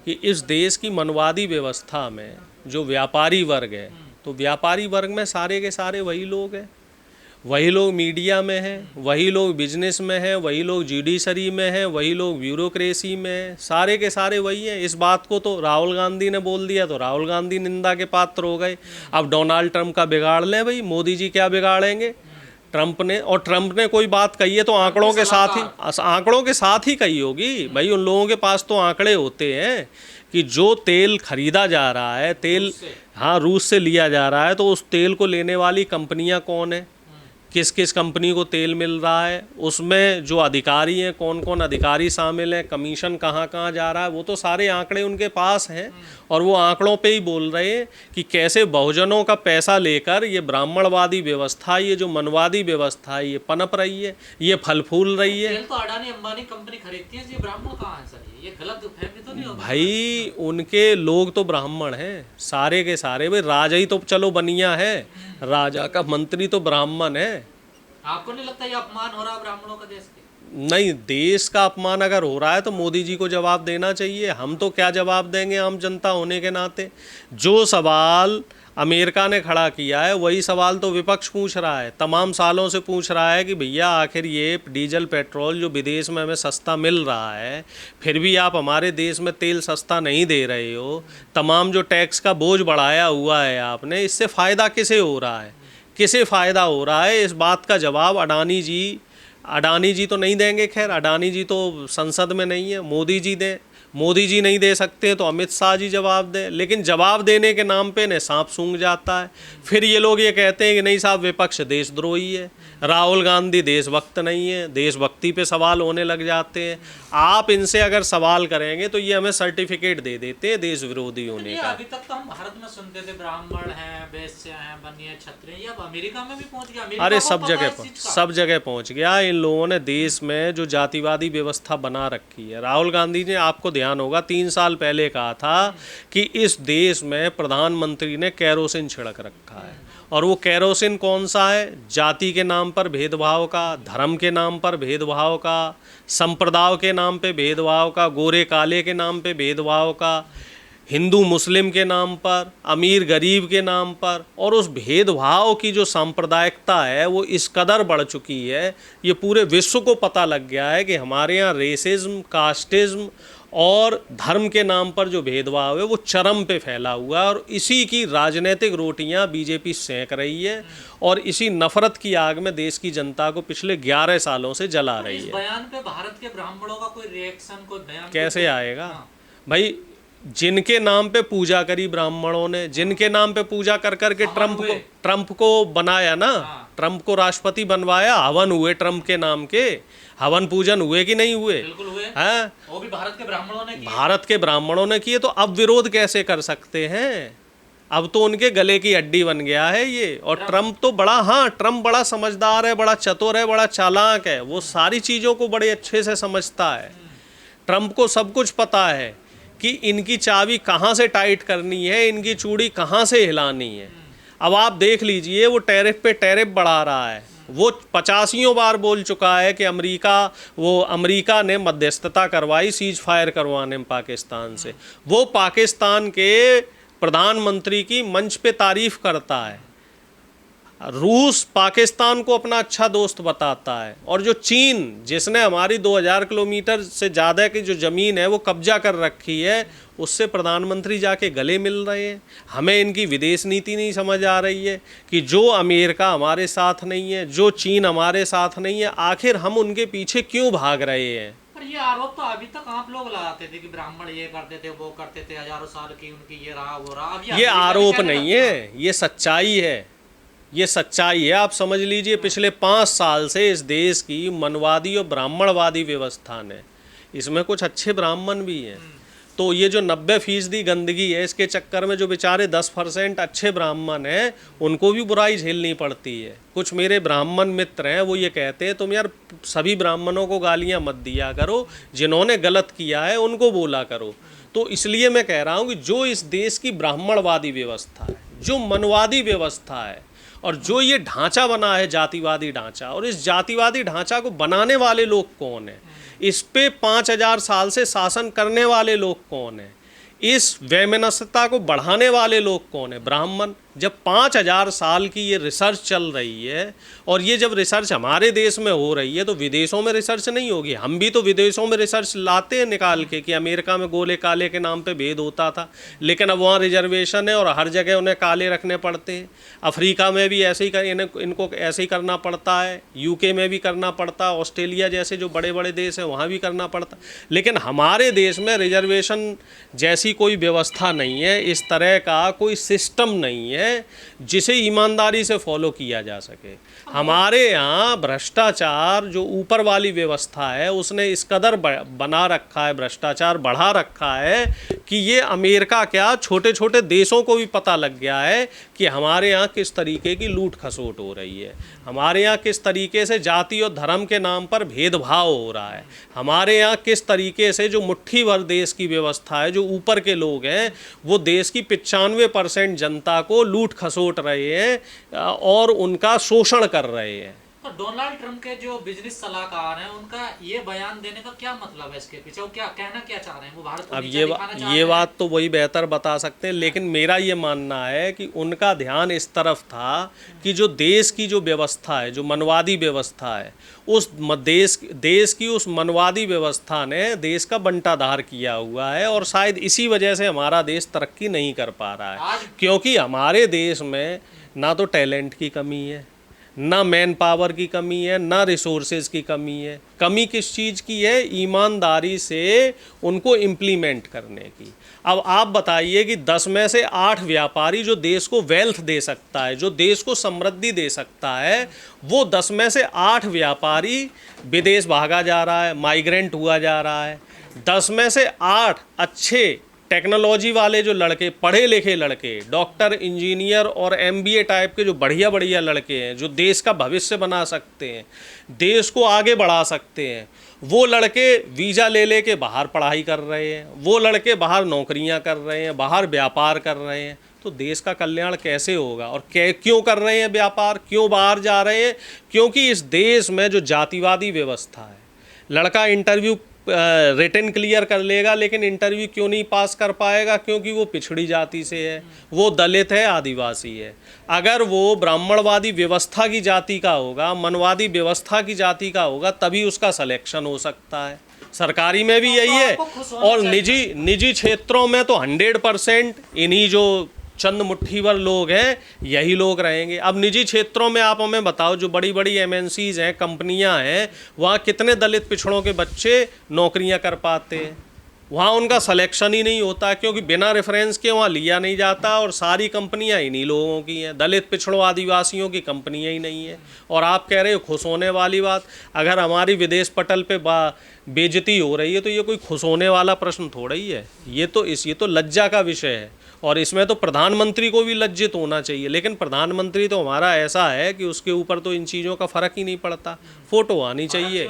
कि इस देश की मनवादी व्यवस्था में जो व्यापारी वर्ग है, तो व्यापारी वर्ग में सारे के सारे वही लोग हैं, वही लोग मीडिया में हैं, वही लोग बिजनेस में हैं, वही लोग जुडिशरी में हैं, वही लोग ब्यूरोक्रेसी में हैं, सारे के सारे वही हैं। इस बात को तो राहुल गांधी ने बोल दिया तो राहुल गांधी निंदा के पात्र हो गए। अब डोनाल्ड ट्रंप का बिगाड़ लें भाई, मोदी जी क्या बिगाड़ेंगे ट्रंप ने? और ट्रंप ने कोई बात कही है तो आंकड़ों के साथ ही कही होगी भाई। उन लोगों के पास तो आंकड़े होते हैं कि जो तेल खरीदा जा रहा है, तेल हाँ रूस से लिया जा रहा है, तो उस तेल को लेने वाली कंपनियां कौन है, किस किस कंपनी को तेल मिल रहा है, उसमें जो अधिकारी हैं कौन कौन अधिकारी शामिल हैं, कमीशन कहाँ कहाँ जा रहा है, वो तो सारे आंकड़े उनके पास हैं। और वो आंकड़ों पे ही बोल रहे हैं कि कैसे बहुजनों का पैसा लेकर ये ब्राह्मणवादी व्यवस्था, ये जो मनवादी व्यवस्था है, ये पनप रही है, ये फल फूल रही है। तेल तो अडानी अंबानी कंपनी खरीदती है, ये ब्राह्मण कहाँ है सर? ये गलत फहमी तो नहीं होगी भाई? उनके लोग तो ब्राह्मण हैं सारे के सारे। भाई राजा ही तो चलो बनिया है, राजा का मंत्री तो ब्राह्मण है। आपको नहीं लगता ये अपमान हो रहा है ब्राह्मणों का देश के? नहीं, देश का अपमान अगर हो रहा है तो मोदी जी को जवाब देना चाहिए। हम तो क्या जवाब देंगे आम जनता होने के नाते? जो सवाल अमेरिका ने खड़ा किया है वही सवाल तो विपक्ष पूछ रहा है, तमाम सालों से पूछ रहा है कि भैया आखिर ये डीजल पेट्रोल जो विदेश में हमें सस्ता मिल रहा है, फिर भी आप हमारे देश में तेल सस्ता नहीं दे रहे हो, तमाम जो टैक्स का बोझ बढ़ाया हुआ है आपने, इससे फ़ायदा किसे हो रहा है, किसे फ़ायदा हो रहा है? इस बात का जवाब अडानी जी तो नहीं देंगे। खैर अडानी जी तो संसद में नहीं है, मोदी जी दें। मोदी जी नहीं दे सकते तो अमित शाह जी जवाब दें। लेकिन जवाब देने के नाम पे न सांप सूंघ जाता है। फिर ये लोग ये कहते हैं कि नहीं साहब विपक्ष देशद्रोही है, राहुल गांधी देशभक्त नहीं है, देशभक्ति पे सवाल होने लग जाते हैं। आप इनसे अगर सवाल करेंगे तो ये हमें सर्टिफिकेट दे देते हैं देश विरोधी होने का। अभी तक तो हम भारत में सुनते थे ब्राह्मण हैं, वैश्य हैं, बनिए, क्षत्रिय, ये अब अमेरिका में भी पहुंच गया। अरे सब जगह पहुंच गया। इन लोगों ने देश में जो जातिवादी व्यवस्था बना रखी है। राहुल गांधी ने, आपको ध्यान होगा, 3 साल पहले कहा था कि इस देश में प्रधानमंत्री ने केरोसिन छिड़क रखा है। और वो केरोसिन कौन सा है? जाति के नाम पर भेदभाव का, धर्म के नाम पर भेदभाव का, संप्रदाय के नाम पे भेदभाव का, गोरे काले के नाम पे भेदभाव का, हिंदू मुस्लिम के नाम पर, अमीर गरीब के नाम पर। और उस भेदभाव की जो सांप्रदायिकता है वो इस कदर बढ़ चुकी है, ये पूरे विश्व को पता लग गया है कि हमारे यहाँ रेसिज्म, कास्टिज्म और धर्म के नाम पर जो भेदभाव है वो चरम पे फैला हुआ है। और इसी की राजनीतिक रोटियां बीजेपी सेंक रही है और इसी नफरत की आग में देश की जनता को पिछले 11 सालों से जला रही है। इस बयान पे भारत के ब्राह्मणों का कोई रिएक्शन, कोई बयान कैसे आएगा? भाई जिनके नाम पे पूजा करी ब्राह्मणों ने, जिनके नाम पे पूजा कर कर के ट्रंप को बनाया ना, ट्रंप को राष्ट्रपति बनवाया, हवन हुए ट्रंप के नाम के, हवन पूजन हुए कि नहीं हुए? बिल्कुल हुए हैं? वो भी भारत के ब्राह्मणों ने किए। भारत के ब्राह्मणों ने किए, तो अब विरोध कैसे कर सकते हैं? अब तो उनके गले की हड्डी बन गया है ये। और ट्रंप तो बड़ा, हाँ ट्रंप बड़ा समझदार है, बड़ा चतुर है, बड़ा चालाक है, वो सारी चीज़ों को बड़े अच्छे से समझता है। ट्रंप को सब कुछ पता है कि इनकी चाबी कहाँ से टाइट करनी है, इनकी चूड़ी कहाँ से हिलानी है। अब आप देख लीजिए, वो टैरिफ पे टैरिफ बढ़ा रहा है। वो 85 बार बोल चुका है कि अमेरिका ने मध्यस्थता करवाई सीज फायर करवाने में पाकिस्तान से। वो पाकिस्तान के प्रधानमंत्री की मंच पे तारीफ करता है। रूस पाकिस्तान को अपना अच्छा दोस्त बताता है। और जो चीन, जिसने हमारी 2000 किलोमीटर से ज़्यादा की जो ज़मीन है वो कब्जा कर रखी है, उससे प्रधानमंत्री जाके गले मिल रहे हैं। हमें इनकी विदेश नीति नहीं समझ आ रही है कि जो अमेरिका हमारे साथ नहीं है, जो चीन हमारे साथ नहीं है, आखिर हम उनके पीछे क्यों भाग रहे हैं? पर ये आरोप तो अभी तक आप लोग लगाते थे कि ब्राह्मण ये करते थे, वो करते थे, हजारों साल की उनकी ये रहा वो रहा। ये आरोप नहीं है, ये सच्चाई है। ये सच्चाई है। आप समझ लीजिए, पिछले 5 साल से इस देश की मनवादी और ब्राह्मणवादी व्यवस्था ने, इसमें कुछ अच्छे ब्राह्मण भी हैं, तो ये जो 90% गंदगी है, इसके चक्कर में जो बेचारे 10% अच्छे ब्राह्मण हैं उनको भी बुराई झेलनी पड़ती है। कुछ मेरे ब्राह्मण मित्र हैं, वो ये कहते हैं तुम यार सभी ब्राह्मणों को गालियाँ मत दिया करो, जिन्होंने गलत किया है उनको बोला करो। तो इसलिए मैं कह रहा हूँ कि जो इस देश की ब्राह्मणवादी व्यवस्था है, जो मनवादी व्यवस्था है, और जो ये ढांचा बना है जातिवादी ढांचा, और इस जातिवादी ढांचा को बनाने वाले लोग कौन हैं, इस पे 5000 साल से शासन करने वाले लोग कौन हैं, इस वैमनस्यता को बढ़ाने वाले लोग कौन है? ब्राह्मण। जब 5000 साल की ये रिसर्च चल रही है, और ये जब रिसर्च हमारे देश में हो रही है तो विदेशों में रिसर्च नहीं होगी? हम भी तो विदेशों में रिसर्च लाते हैं निकाल के कि अमेरिका में गोले काले के नाम पे भेद होता था, लेकिन अब वहाँ रिजर्वेशन है और हर जगह उन्हें काले रखने पड़ते हैं। अफ्रीका में भी ऐसे ही इनको ऐसे ही करना पड़ता है, यूके में भी करना पड़ता है, ऑस्ट्रेलिया जैसे जो बड़े बड़े देश हैं वहाँ भी करना पड़ता। लेकिन हमारे देश में रिजर्वेशन जैसी कोई व्यवस्था नहीं है, इस तरह का कोई सिस्टम नहीं है जिसे ईमानदारी से फॉलो किया जा सके। हमारे यहाँ भ्रष्टाचार जो ऊपर वाली व्यवस्था है उसने इस कदर बना रखा है, भ्रष्टाचार बढ़ा रखा है कि ये अमेरिका क्या छोटे छोटे देशों को भी पता लग गया है कि हमारे यहाँ किस तरीके की लूट खसोट हो रही है, हमारे यहाँ किस तरीके से जाति और धर्म के नाम पर भेदभाव हो रहा है, हमारे यहाँ किस तरीके से जो मुट्ठी भर देश की व्यवस्था है, जो ऊपर के लोग हैं वो देश की 95% जनता को लूट खसोट रहे हैं और उनका शोषण कर रहे हैं। तो डोनाल्ड ट्रंप के जो बिजनेस सलाहकार हैं उनका ये बयान देने का क्या मतलब है? इसके पीछे वो क्या कहना क्या चाह रहे हैं? वो भारत को अब नीचा दिखाना चाह रहे ये हैं? बात तो वही बेहतर बता सकते हैं, लेकिन मेरा ये मानना है कि उनका ध्यान इस तरफ था कि जो देश की जो व्यवस्था है, जो मनवादी व्यवस्था है, उस देश की उस मनवादी व्यवस्था ने देश का बंटाधार किया हुआ है और शायद इसी वजह से हमारा देश तरक्की नहीं कर पा रहा है। क्योंकि हमारे देश में ना तो टैलेंट की कमी है, ना मैन पावर की कमी है, ना रिसोर्सेज की कमी है। कमी किस चीज़ की है? ईमानदारी से उनको इम्प्लीमेंट करने की। अब आप बताइए कि 10 में से 8 व्यापारी जो देश को वेल्थ दे सकता है, जो देश को समृद्धि दे सकता है, वो 10 में से 8 व्यापारी विदेश भागा जा रहा है, माइग्रेंट हुआ जा रहा है। 10 में से 8 अच्छे टेक्नोलॉजी वाले जो लड़के, पढ़े लिखे लड़के, डॉक्टर, इंजीनियर और MBA टाइप के जो बढ़िया बढ़िया लड़के हैं, जो देश का भविष्य बना सकते हैं, देश को आगे बढ़ा सकते हैं, वो लड़के वीज़ा ले के बाहर पढ़ाई कर रहे हैं, वो लड़के बाहर नौकरियां कर रहे हैं, बाहर व्यापार कर रहे हैं। तो देश का कल्याण कैसे होगा? और क्यों कर रहे हैं व्यापार, क्यों बाहर जा रहे हैं? क्योंकि इस देश में जो जातिवादी व्यवस्था है, लड़का इंटरव्यू रिटन क्लियर कर लेगा लेकिन इंटरव्यू क्यों नहीं पास कर पाएगा? क्योंकि वो पिछड़ी जाति से है, वो दलित है, आदिवासी है। अगर वो ब्राह्मणवादी व्यवस्था की जाति का होगा, मनवादी व्यवस्था की जाति का होगा, तभी उसका सिलेक्शन हो सकता है। सरकारी में भी यही है और निजी क्षेत्रों में तो 100% इन्हीं जो चंद मुट्ठीभर लोग हैं यही लोग रहेंगे। अब निजी क्षेत्रों में आप हमें बताओ, जो बड़ी बड़ी MNCs हैं, कंपनियां हैं, वहाँ कितने दलित पिछड़ों के बच्चे नौकरियां कर पाते हैं? वहाँ उनका सिलेक्शन ही नहीं होता क्योंकि बिना रेफरेंस के वहाँ लिया नहीं जाता और सारी कंपनियां इन्हीं लोगों की हैं। दलित पिछड़ों आदिवासियों की कंपनियां ही नहीं है। और आप कह रहे हो खुश होने वाली बात, अगर हमारी विदेश पटल पे बेइज्जती हो रही है तो ये कोई खुश होने वाला प्रश्न थोड़ा ही है। ये तो लज्जा का विषय है और इसमें तो प्रधानमंत्री को भी लज्जित होना चाहिए। लेकिन प्रधानमंत्री तो हमारा ऐसा है कि उसके ऊपर तो इन चीज़ों का फ़र्क ही नहीं पड़ता, फ़ोटो आनी चाहिए।